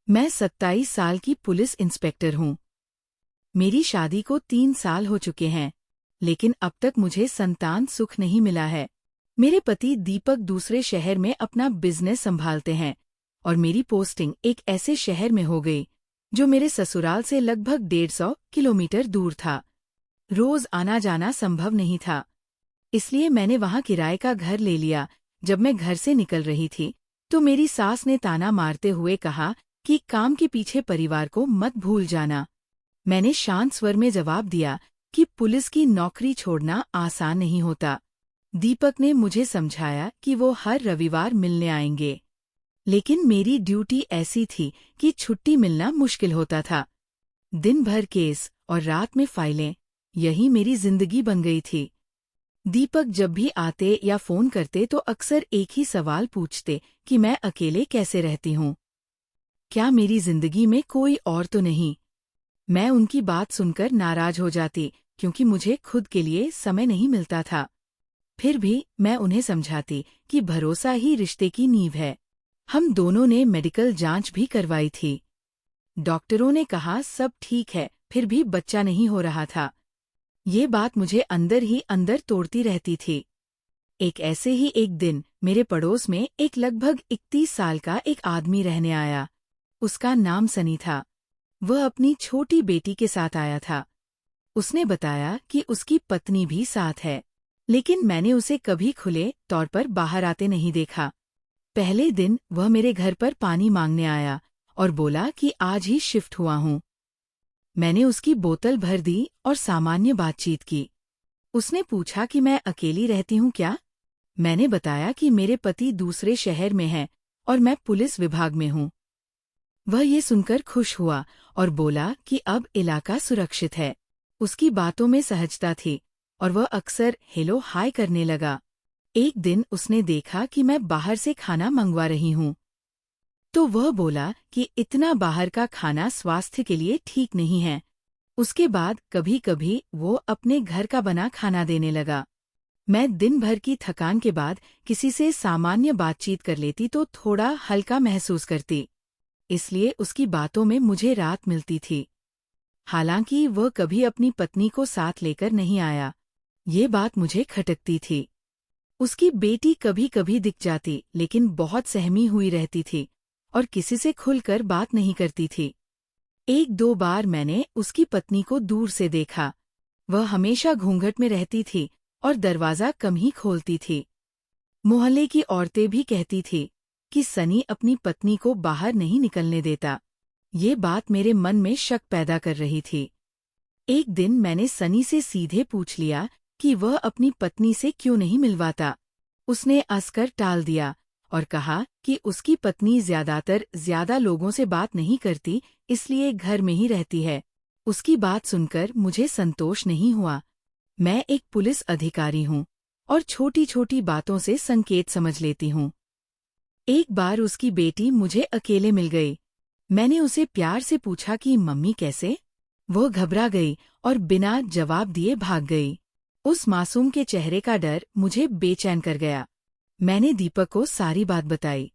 मैं 27 साल की पुलिस इंस्पेक्टर हूँ। मेरी शादी को 3 साल हो चुके हैं, लेकिन अब तक मुझे संतान सुख नहीं मिला है। मेरे पति दीपक दूसरे शहर में अपना बिजनेस संभालते हैं और मेरी पोस्टिंग एक ऐसे शहर में हो गई जो मेरे ससुराल से लगभग 150 किलोमीटर दूर था। रोज आना जाना संभव नहीं था, इसलिए मैंने वहां किराए का घर ले लिया। जब मैं घर से निकल रही थी तो मेरी सास ने ताना मारते हुए कहा कि काम के पीछे परिवार को मत भूल जाना। मैंने शांत स्वर में जवाब दिया कि पुलिस की नौकरी छोड़ना आसान नहीं होता। दीपक ने मुझे समझाया कि वो हर रविवार मिलने आएंगे, लेकिन मेरी ड्यूटी ऐसी थी कि छुट्टी मिलना मुश्किल होता था। दिन भर केस और रात में फाइलें, यही मेरी जिंदगी बन गई थी। दीपक जब भी आते या फोन करते तो अक्सर एक ही सवाल पूछते कि मैं अकेले कैसे रहती हूँ, क्या मेरी जिंदगी में कोई और तो नहीं। मैं उनकी बात सुनकर नाराज हो जाती, क्योंकि मुझे खुद के लिए समय नहीं मिलता था। फिर भी मैं उन्हें समझाती कि भरोसा ही रिश्ते की नींव है। हम दोनों ने मेडिकल जांच भी करवाई थी। डॉक्टरों ने कहा सब ठीक है, फिर भी बच्चा नहीं हो रहा था। ये बात मुझे अंदर ही अंदर तोड़ती रहती थी। ऐसे ही एक दिन मेरे पड़ोस में एक लगभग 31 साल का एक आदमी रहने आया। उसका नाम सनी था। वह अपनी छोटी बेटी के साथ आया था। उसने बताया कि उसकी पत्नी भी साथ है, लेकिन मैंने उसे कभी खुले तौर पर बाहर आते नहीं देखा। पहले दिन वह मेरे घर पर पानी मांगने आया और बोला कि आज ही शिफ्ट हुआ हूँ। मैंने उसकी बोतल भर दी और सामान्य बातचीत की। उसने पूछा कि मैं अकेली रहती हूँ क्या। मैंने बताया कि मेरे पति दूसरे शहर में हैं और मैं पुलिस विभाग में हूँ। वह ये सुनकर खुश हुआ और बोला कि अब इलाका सुरक्षित है। उसकी बातों में सहजता थी और वह अक्सर हेलो हाय करने लगा। एक दिन उसने देखा कि मैं बाहर से खाना मंगवा रही हूँ, तो वह बोला कि इतना बाहर का खाना स्वास्थ्य के लिए ठीक नहीं है। उसके बाद कभी कभी वो अपने घर का बना खाना देने लगा। मैं दिन भर की थकान के बाद किसी से सामान्य बातचीत कर लेती तो थोड़ा हल्का महसूस करती, इसलिए उसकी बातों में मुझे राहत मिलती थी। हालांकि वह कभी अपनी पत्नी को साथ लेकर नहीं आया, ये बात मुझे खटकती थी। उसकी बेटी कभी कभी दिख जाती, लेकिन बहुत सहमी हुई रहती थी और किसी से खुलकर बात नहीं करती थी। 1-2 बार मैंने उसकी पत्नी को दूर से देखा। वह हमेशा घूंघट में रहती थी और दरवाजा कम ही खोलती थी। मोहल्ले की औरतें भी कहती थी कि सनी अपनी पत्नी को बाहर नहीं निकलने देता। ये बात मेरे मन में शक पैदा कर रही थी। एक दिन मैंने सनी से सीधे पूछ लिया कि वह अपनी पत्नी से क्यों नहीं मिलवाता। उसने हंसकर टाल दिया और कहा कि उसकी पत्नी ज्यादा लोगों से बात नहीं करती, इसलिए घर में ही रहती है। उसकी बात सुनकर मुझे संतोष नहीं हुआ। मैं एक पुलिस अधिकारी हूँ और छोटी छोटी बातों से संकेत समझ लेती हूँ। एक बार उसकी बेटी मुझे अकेले मिल गई। मैंने उसे प्यार से पूछा कि मम्मी कैसे। वो घबरा गई और बिना जवाब दिए भाग गई। उस मासूम के चेहरे का डर मुझे बेचैन कर गया। मैंने दीपक को सारी बात बताई।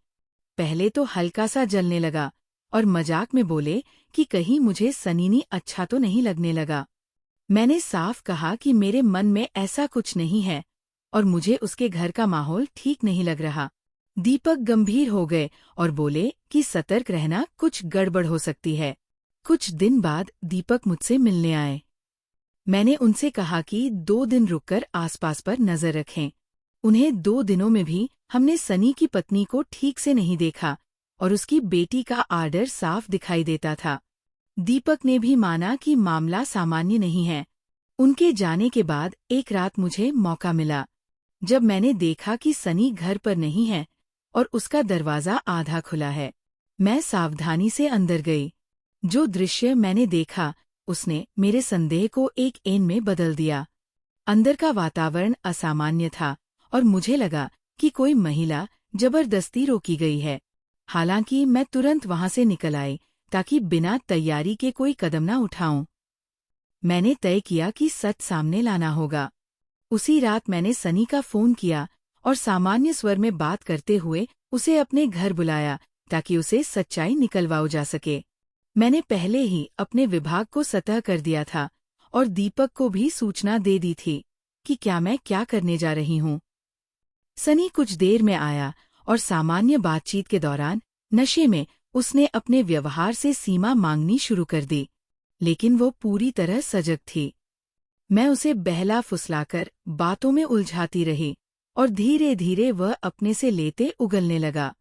पहले तो हल्का सा जलने लगा और मजाक में बोले कि कहीं मुझे सनीनी अच्छा तो नहीं लगने लगा। मैंने साफ कहा कि मेरे मन में ऐसा कुछ नहीं है और मुझे उसके घर का माहौल ठीक नहीं लग रहा। दीपक गंभीर हो गए और बोले कि सतर्क रहना, कुछ गड़बड़ हो सकती है। कुछ दिन बाद दीपक मुझसे मिलने आए। मैंने उनसे कहा कि 2 दिन रुककर आसपास पर नजर रखें। उन्हें 2 दिनों में भी हमने सनी की पत्नी को ठीक से नहीं देखा और उसकी बेटी का आर्डर साफ दिखाई देता था। दीपक ने भी माना कि मामला सामान्य नहीं है। उनके जाने के बाद एक रात मुझे मौका मिला। जब मैंने देखा कि सनी घर पर नहीं है और उसका दरवाजा आधा खुला है, मैं सावधानी से अंदर गई। जो दृश्य मैंने देखा उसने मेरे संदेह को एक एन में बदल दिया। अंदर का वातावरण असामान्य था और मुझे लगा कि कोई महिला जबरदस्ती रोकी गई है। हालांकि मैं तुरंत वहां से निकल आई ताकि बिना तैयारी के कोई कदम न उठाऊं। मैंने तय किया कि सच सामने लाना होगा। उसी रात मैंने सनी का फोन किया और सामान्य स्वर में बात करते हुए उसे अपने घर बुलाया ताकि उसे सच्चाई निकलवाई जा सके। मैंने पहले ही अपने विभाग को सतह कर दिया था और दीपक को भी सूचना दे दी थी कि मैं क्या करने जा रही हूँ। सनी कुछ देर में आया और सामान्य बातचीत के दौरान नशे में उसने अपने व्यवहार से सीमा मांगनी शुरू कर दी, लेकिन वो पूरी तरह सजग थी। मैं उसे बहला फुसलाकर बातों में उलझाती रही और धीरे धीरे वह अपने से लेते उगलने लगा।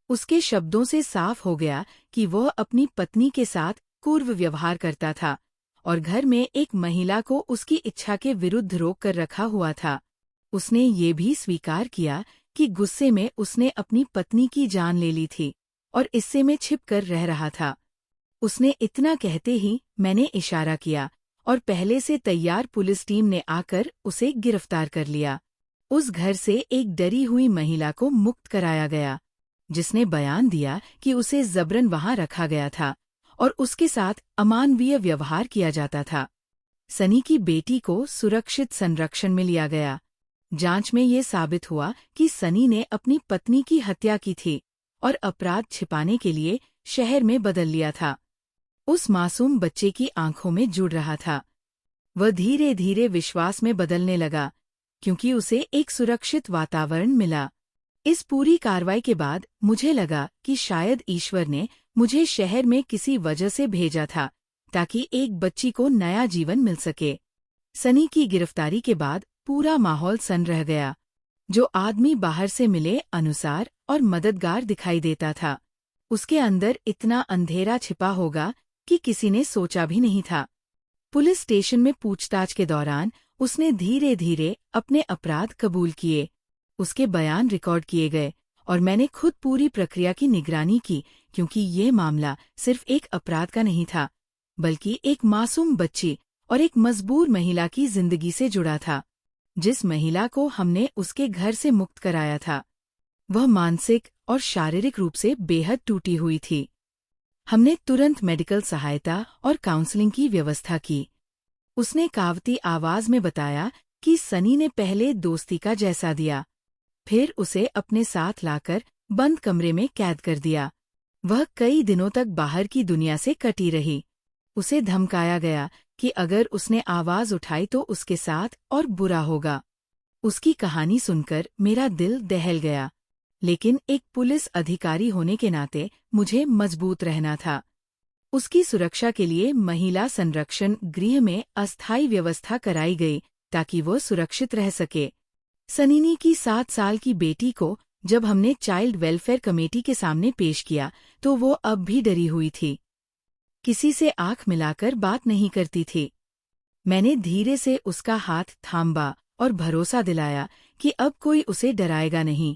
उसके शब्दों से साफ हो गया कि वह अपनी पत्नी के साथ कुर्व व्यवहार करता था और घर में एक महिला को उसकी इच्छा के विरुद्ध रोक कर रखा हुआ था। उसने ये भी स्वीकार किया कि गुस्से में उसने अपनी पत्नी की जान ले ली थी और इससे में छिप कर रह रहा था। उसने इतना कहते ही मैंने इशारा किया और पहले से तैयार पुलिस टीम ने आकर उसे गिरफ्तार कर लिया। उस घर से एक डरी हुई महिला को मुक्त कराया गया, जिसने बयान दिया कि उसे जबरन वहां रखा गया था और उसके साथ अमानवीय व्यवहार किया जाता था। सनी की बेटी को सुरक्षित संरक्षण में लिया गया। जांच में ये साबित हुआ कि सनी ने अपनी पत्नी की हत्या की थी और अपराध छिपाने के लिए शहर में बदल लिया था। उस मासूम बच्चे की आंखों में जुड़ रहा था। वह धीरे धीरे विश्वास में बदलने लगा, क्योंकि उसे एक सुरक्षित वातावरण मिला। इस पूरी कार्रवाई के बाद मुझे लगा कि शायद ईश्वर ने मुझे शहर में किसी वजह से भेजा था, ताकि एक बच्ची को नया जीवन मिल सके। सनी की गिरफ्तारी के बाद पूरा माहौल सन रह गया। जो आदमी बाहर से मिले अनुसार और मददगार दिखाई देता था, उसके अंदर इतना अंधेरा छिपा होगा कि किसी ने सोचा भी नहीं था। पुलिस स्टेशन में पूछताछ के दौरान उसने धीरे धीरे अपने अपराध कबूल किए। उसके बयान रिकॉर्ड किए गए और मैंने खुद पूरी प्रक्रिया की निगरानी की, क्योंकि ये मामला सिर्फ एक अपराध का नहीं था, बल्कि एक मासूम बच्ची और एक मजबूर महिला की जिंदगी से जुड़ा था। जिस महिला को हमने उसके घर से मुक्त कराया था, वह मानसिक और शारीरिक रूप से बेहद टूटी हुई थी। हमने तुरंत मेडिकल सहायता और काउंसलिंग की व्यवस्था की। उसने कावती आवाज में बताया कि सनी ने पहले दोस्ती का जैसा दिया, फिर उसे अपने साथ लाकर बंद कमरे में कैद कर दिया। वह कई दिनों तक बाहर की दुनिया से कटी रही। उसे धमकाया गया कि अगर उसने आवाज उठाई तो उसके साथ और बुरा होगा। उसकी कहानी सुनकर मेरा दिल दहल गया, लेकिन एक पुलिस अधिकारी होने के नाते मुझे मजबूत रहना था। उसकी सुरक्षा के लिए महिला संरक्षण गृह में अस्थायी व्यवस्था कराई गई, ताकि वो सुरक्षित रह सके। सनी की 7 साल की बेटी को जब हमने चाइल्ड वेलफेयर कमेटी के सामने पेश किया, तो वो अब भी डरी हुई थी। किसी से आंख मिलाकर बात नहीं करती थी। मैंने धीरे से उसका हाथ थामा और भरोसा दिलाया कि अब कोई उसे डराएगा नहीं।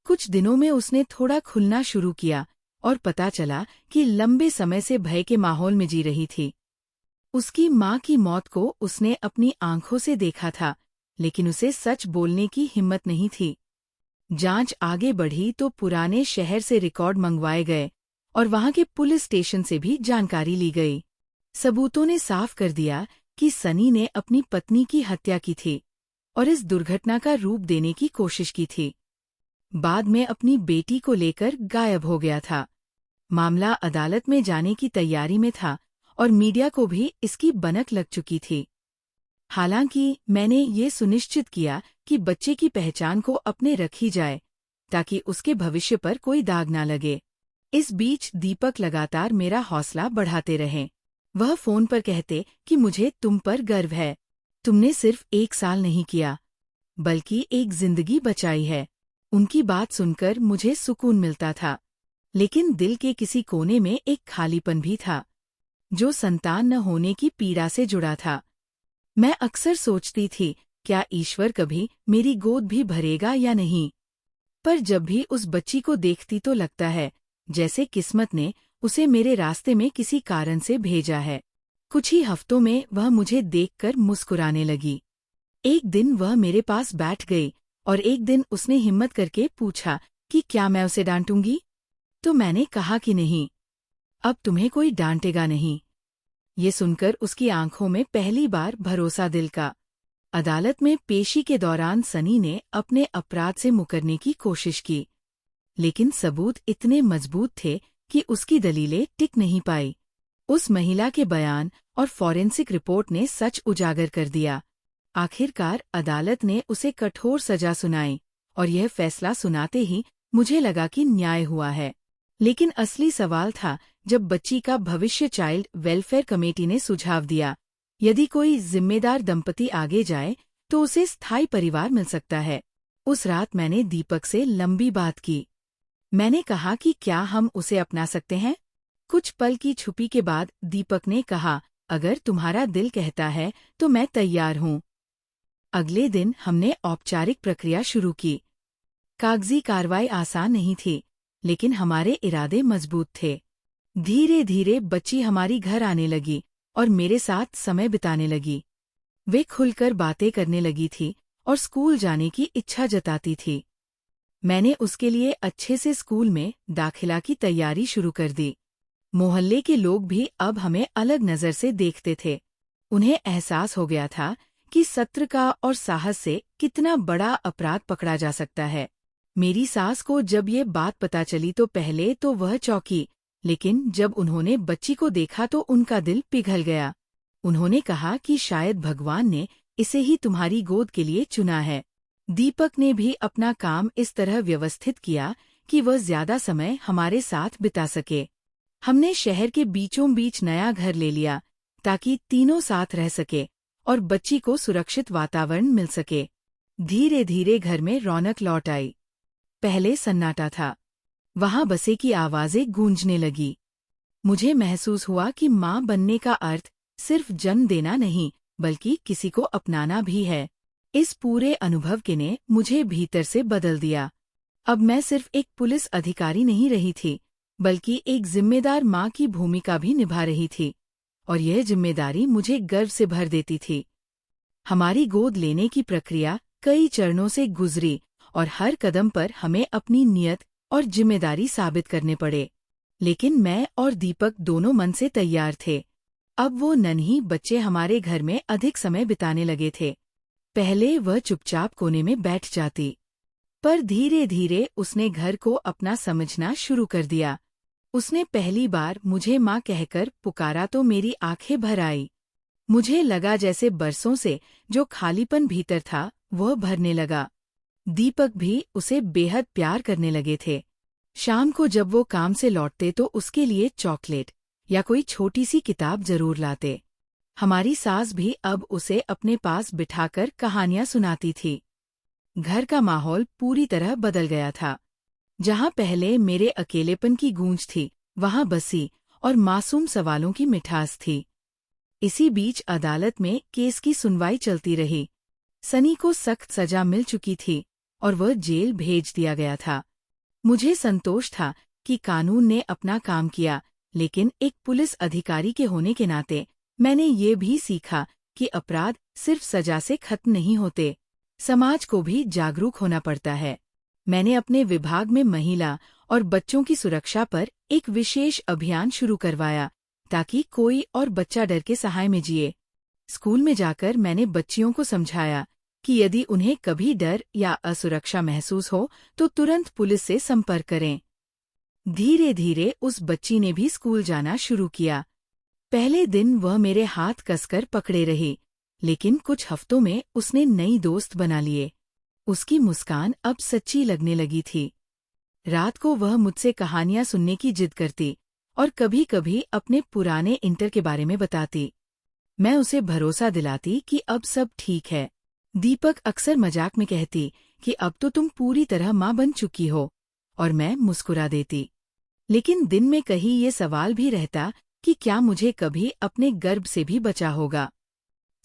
कुछ दिनों में उसने थोड़ा खुलना शुरू किया और पता चला कि लंबे समय से भय के माहौल में जी रही थी। उसकी माँ की मौत को उसने अपनी आंखों से देखा था, लेकिन उसे सच बोलने की हिम्मत नहीं थी। जांच आगे बढ़ी तो पुराने शहर से रिकॉर्ड मंगवाए गए और वहां के पुलिस स्टेशन से भी जानकारी ली गई। सबूतों ने साफ कर दिया कि सनी ने अपनी पत्नी की हत्या की थी और इस दुर्घटना का रूप देने की कोशिश की थी। बाद में अपनी बेटी को लेकर गायब हो गया था। मामला अदालत में जाने की तैयारी में था और मीडिया को भी इसकी भनक लग चुकी थी। हालांकि मैंने ये सुनिश्चित किया कि बच्चे की पहचान को अपने रखी जाए, ताकि उसके भविष्य पर कोई दाग न लगे। इस बीच दीपक लगातार मेरा हौसला बढ़ाते रहे। वह फोन पर कहते कि मुझे तुम पर गर्व है। तुमने सिर्फ 1 साल नहीं किया, बल्कि एक जिंदगी बचाई है। उनकी बात सुनकर मुझे सुकून मिलता था, लेकिन दिल के किसी कोने में एक खालीपन भी था, जो संतान न होने की पीड़ा से जुड़ा था। मैं अक्सर सोचती थी, क्या ईश्वर कभी मेरी गोद भी भरेगा या नहीं? पर जब भी उस बच्ची को देखती तो लगता है जैसे किस्मत ने उसे मेरे रास्ते में किसी कारण से भेजा है। कुछ ही हफ्तों में वह मुझे देखकर मुस्कुराने लगी। एक दिन वह मेरे पास बैठ गई और एक दिन उसने हिम्मत करके पूछा कि क्या मैं उसे डांटूंगी? तो मैंने कहा कि नहीं, अब तुम्हें कोई डांटेगा नहीं। ये सुनकर उसकी आंखों में पहली बार भरोसा दिल का। अदालत में पेशी के दौरान सनी ने अपने अपराध से मुकरने की कोशिश की, लेकिन सबूत इतने मजबूत थे कि उसकी दलीलें टिक नहीं पाई। उस महिला के बयान और फॉरेंसिक रिपोर्ट ने सच उजागर कर दिया। आखिरकार अदालत ने उसे कठोर सजा सुनाई और यह फैसला सुनाते ही मुझे लगा कि न्याय हुआ है। लेकिन असली सवाल था जब बच्ची का भविष्य चाइल्ड वेलफेयर कमेटी ने सुझाव दिया, यदि कोई जिम्मेदार दंपति आगे जाए तो उसे स्थायी परिवार मिल सकता है। उस रात मैंने दीपक से लंबी बात की। मैंने कहा कि क्या हम उसे अपना सकते हैं? कुछ पल की छुपी के बाद दीपक ने कहा, अगर तुम्हारा दिल कहता है तो मैं तैयार हूँ। अगले दिन हमने औपचारिक प्रक्रिया शुरू की। कागजी कार्रवाई आसान नहीं थी, लेकिन हमारे इरादे मजबूत थे। धीरे धीरे बच्ची हमारी घर आने लगी और मेरे साथ समय बिताने लगी। वे खुलकर बातें करने लगी थी और स्कूल जाने की इच्छा जताती थी। मैंने उसके लिए अच्छे से स्कूल में दाखिला की तैयारी शुरू कर दी। मोहल्ले के लोग भी अब हमें अलग नज़र से देखते थे। उन्हें एहसास हो गया था कि सत्र का और साहस से कितना बड़ा अपराध पकड़ा जा सकता है। मेरी सास को जब ये बात पता चली तो पहले तो वह चौंकी, लेकिन जब उन्होंने बच्ची को देखा तो उनका दिल पिघल गया। उन्होंने कहा कि शायद भगवान ने इसे ही तुम्हारी गोद के लिए चुना है। दीपक ने भी अपना काम इस तरह व्यवस्थित किया कि वह ज्यादा समय हमारे साथ बिता सके। हमने शहर के बीचों बीच नया घर ले लिया ताकि तीनों साथ रह सके और बच्ची को सुरक्षित वातावरण मिल सके। धीरे धीरे घर में रौनक लौट आई। पहले सन्नाटा था, वहां बसे की आवाजें गूंजने लगी। मुझे महसूस हुआ कि माँ बनने का अर्थ सिर्फ जन्म देना नहीं, बल्कि किसी को अपनाना भी है। इस पूरे अनुभव के ने मुझे भीतर से बदल दिया। अब मैं सिर्फ एक पुलिस अधिकारी नहीं रही थी, बल्कि एक जिम्मेदार माँ की भूमिका भी निभा रही थी, और यह जिम्मेदारी मुझे गर्व से भर देती थी। हमारी गोद लेने की प्रक्रिया कई चरणों से गुजरी और हर कदम पर हमें अपनी नियत और जिम्मेदारी साबित करने पड़े। लेकिन मैं और दीपक दोनों मन से तैयार थे। अब वो नन्ही बच्चे हमारे घर में अधिक समय बिताने लगे थे। पहले वह चुपचाप कोने में बैठ जाती, पर धीरे धीरे उसने घर को अपना समझना शुरू कर दिया। उसने पहली बार मुझे माँ कहकर पुकारा तो मेरी आंखें भर आई। मुझे लगा जैसे बरसों से जो खालीपन भीतर था वह भरने लगा। दीपक भी उसे बेहद प्यार करने लगे थे। शाम को जब वो काम से लौटते तो उसके लिए चॉकलेट या कोई छोटी सी किताब जरूर लाते। हमारी सास भी अब उसे अपने पास बिठाकर कहानियां सुनाती थी। घर का माहौल पूरी तरह बदल गया था। जहां पहले मेरे अकेलेपन की गूंज थी, वहां बसी और मासूम सवालों की मिठास थी। इसी बीच अदालत में केस की सुनवाई चलती रही। सनी को सख्त सजा मिल चुकी थी और वह जेल भेज दिया गया था। मुझे संतोष था कि कानून ने अपना काम किया, लेकिन एक पुलिस अधिकारी के होने के नाते मैंने ये भी सीखा कि अपराध सिर्फ सजा से खत्म नहीं होते, समाज को भी जागरूक होना पड़ता है। मैंने अपने विभाग में महिला और बच्चों की सुरक्षा पर एक विशेष अभियान शुरू करवाया ताकि कोई और बच्चा डर के सहाय में जिए। स्कूल में जाकर मैंने बच्चियों को समझाया कि यदि उन्हें कभी डर या असुरक्षा महसूस हो तो तुरंत पुलिस से संपर्क करें। धीरे धीरे उस बच्ची ने भी स्कूल जाना शुरू किया। पहले दिन वह मेरे हाथ कसकर पकड़े रही, लेकिन कुछ हफ्तों में उसने नई दोस्त बना लिए। उसकी मुस्कान अब सच्ची लगने लगी थी। रात को वह मुझसे कहानियां सुनने की जिद करती और कभी कभी अपने पुराने इंटर के बारे में बताती। मैं उसे भरोसा दिलाती कि अब सब ठीक है। दीपक अक्सर मजाक में कहती कि अब तो तुम पूरी तरह माँ बन चुकी हो, और मैं मुस्कुरा देती। लेकिन दिन में कहीं ये सवाल भी रहता कि क्या मुझे कभी अपने गर्भ से भी बचा होगा।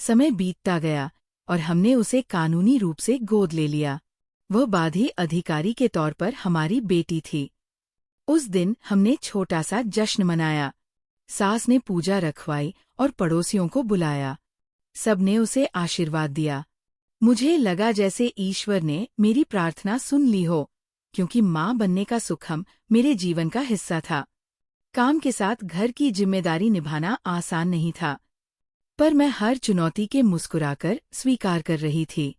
समय बीतता गया और हमने उसे कानूनी रूप से गोद ले लिया। वह बाधी अधिकारी के तौर पर हमारी बेटी थी। उस दिन हमने छोटा सा जश्न मनाया। सास ने पूजा रखवाई और पड़ोसियों को बुलाया। सबने उसे आशीर्वाद दिया। मुझे लगा जैसे ईश्वर ने मेरी प्रार्थना सुन ली हो, क्योंकि माँ बनने का सुखम मेरे जीवन का हिस्सा था। काम के साथ घर की जिम्मेदारी निभाना आसान नहीं था, पर मैं हर चुनौती के मुस्कुराकर स्वीकार कर रही थी।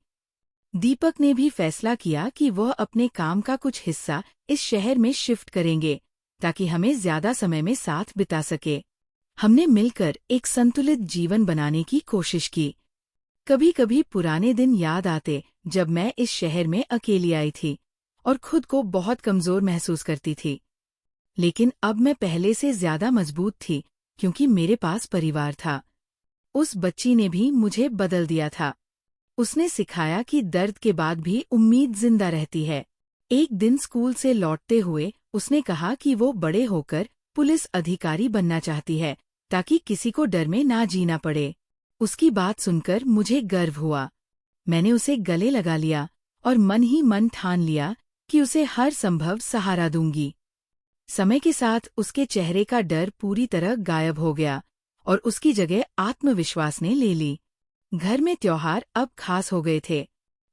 दीपक ने भी फैसला किया कि वह अपने काम का कुछ हिस्सा इस शहर में शिफ्ट करेंगे ताकि हमें ज्यादा समय में साथ बिता सके। हमने मिलकर एक संतुलित जीवन बनाने की कोशिश की। कभी कभी पुराने दिन याद आते जब मैं इस शहर में अकेली आई थी और खुद को बहुत कमजोर महसूस करती थी। लेकिन अब मैं पहले से ज्यादा मजबूत थी क्योंकि मेरे पास परिवार था। उस बच्ची ने भी मुझे बदल दिया था। उसने सिखाया कि दर्द के बाद भी उम्मीद जिंदा रहती है। एक दिन स्कूल से लौटते हुए उसने कहा कि वो बड़े होकर पुलिस अधिकारी बनना चाहती है ताकि किसी को डर में ना जीना पड़े। उसकी बात सुनकर मुझे गर्व हुआ। मैंने उसे गले लगा लिया और मन ही मन ठान लिया कि उसे हर संभव सहारा दूंगी। समय के साथ उसके चेहरे का डर पूरी तरह गायब हो गया और उसकी जगह आत्मविश्वास ने ले ली। घर में त्योहार अब खास हो गए थे।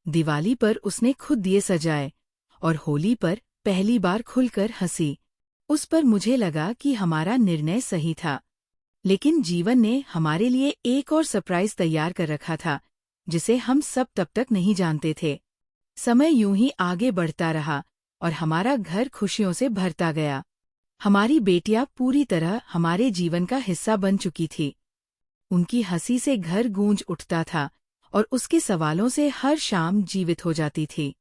दिवाली पर उसने खुद दिए सजाए और होली पर पहली बार खुलकर हंसी। उस पर मुझे लगा कि हमारा निर्णय सही था। लेकिन जीवन ने हमारे लिए एक और सरप्राइज तैयार कर रखा था जिसे हम सब तब तक नहीं जानते थे। समय यूं ही आगे बढ़ता रहा और हमारा घर खुशियों से भरता गया। हमारी बेटियां पूरी तरह हमारे जीवन का हिस्सा बन चुकी थी। उनकी हंसी से घर गूंज उठता था और उसके सवालों से हर शाम जीवित हो जाती थी।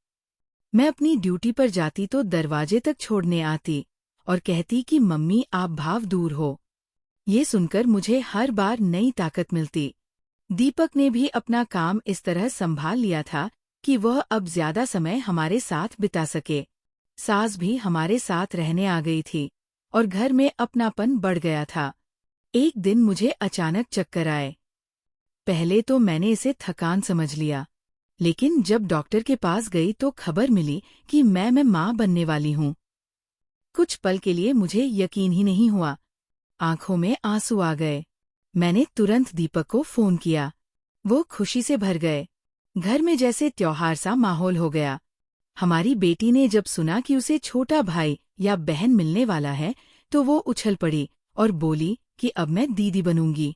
मैं अपनी ड्यूटी पर जाती तो दरवाजे तक छोड़ने आती और कहती कि मम्मी आप भाव दूर हो। ये सुनकर मुझे हर बार नई ताकत मिलती। दीपक ने भी अपना काम इस तरह संभाल लिया था कि वह अब ज्यादा समय हमारे साथ बिता सके। सास भी हमारे साथ रहने आ गई थी और घर में अपनापन बढ़ गया था। एक दिन मुझे अचानक चक्कर आए। पहले तो मैंने इसे थकान समझ लिया, लेकिन जब डॉक्टर के पास गई तो खबर मिली कि मैं मां बनने वाली हूं। कुछ पल के लिए मुझे यकीन ही नहीं हुआ। आंखों में आंसू आ गए। मैंने तुरंत दीपक को फोन किया। वो खुशी से भर गए। घर में जैसे त्योहार सा माहौल हो गया। हमारी बेटी ने जब सुना कि उसे छोटा भाई या बहन मिलने वाला है तो वो उछल पड़ी और बोली कि अब मैं दीदी बनूंगी।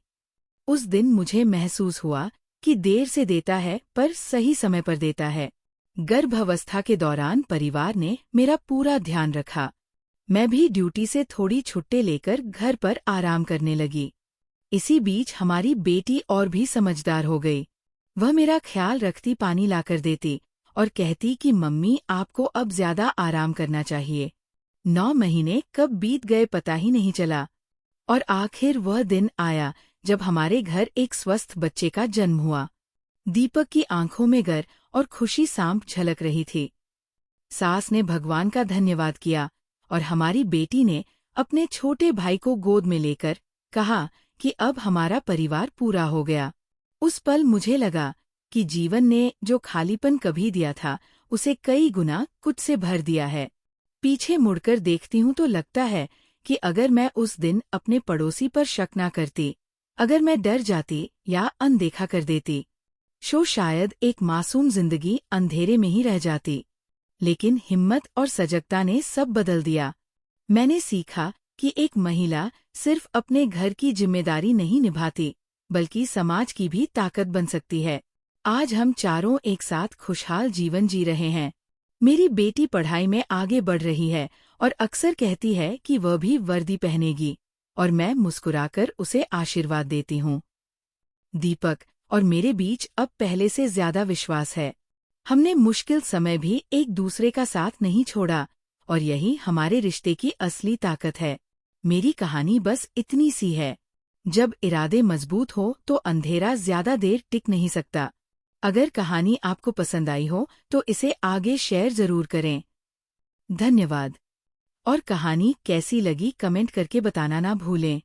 उस दिन मुझे महसूस हुआ कि देर से देता है पर सही समय पर देता है। गर्भावस्था के दौरान परिवार ने मेरा पूरा ध्यान रखा। मैं भी ड्यूटी से थोड़ी छुट्टी लेकर घर पर आराम करने लगी। इसी बीच हमारी बेटी और भी समझदार हो गई। वह मेरा ख्याल रखती, पानी लाकर देती और कहती कि मम्मी आपको अब ज्यादा आराम करना चाहिए। 9 महीने कब बीत गए पता ही नहीं चला और आखिर वह दिन आया जब हमारे घर एक स्वस्थ बच्चे का जन्म हुआ। दीपक की आंखों में गर्व और खुशी सांप झलक रही थी। सास ने भगवान का धन्यवाद किया और हमारी बेटी ने अपने छोटे भाई को गोद में लेकर कहा कि अब हमारा परिवार पूरा हो गया। उस पल मुझे लगा कि जीवन ने जो खालीपन कभी दिया था उसे कई गुना कुछ से भर दिया है। पीछे मुड़कर देखती हूँ तो लगता है कि अगर मैं उस दिन अपने पड़ोसी पर शक न करती, अगर मैं डर जाती या अनदेखा कर देती, शायद एक मासूम जिंदगी अंधेरे में ही रह जाती। लेकिन हिम्मत और सजगता ने सब बदल दिया। मैंने सीखा कि एक महिला सिर्फ अपने घर की जिम्मेदारी नहीं निभाती, बल्कि समाज की भी ताकत बन सकती है। आज हम चारों एक साथ खुशहाल जीवन जी रहे हैं। मेरी बेटी पढ़ाई में आगे बढ़ रही है और अक्सर कहती है कि वह भी वर्दी पहनेगी, और मैं मुस्कुराकर उसे आशीर्वाद देती हूँ। दीपक और मेरे बीच अब पहले से ज्यादा विश्वास है। हमने मुश्किल समय भी एक दूसरे का साथ नहीं छोड़ा और यही हमारे रिश्ते की असली ताकत है। मेरी कहानी बस इतनी सी है। जब इरादे मजबूत हो तो अंधेरा ज्यादा देर टिक नहीं सकता। अगर कहानी आपको पसंद आई हो तो इसे आगे शेयर जरूर करें। धन्यवाद। और कहानी कैसी लगी कमेंट करके बताना ना भूलें।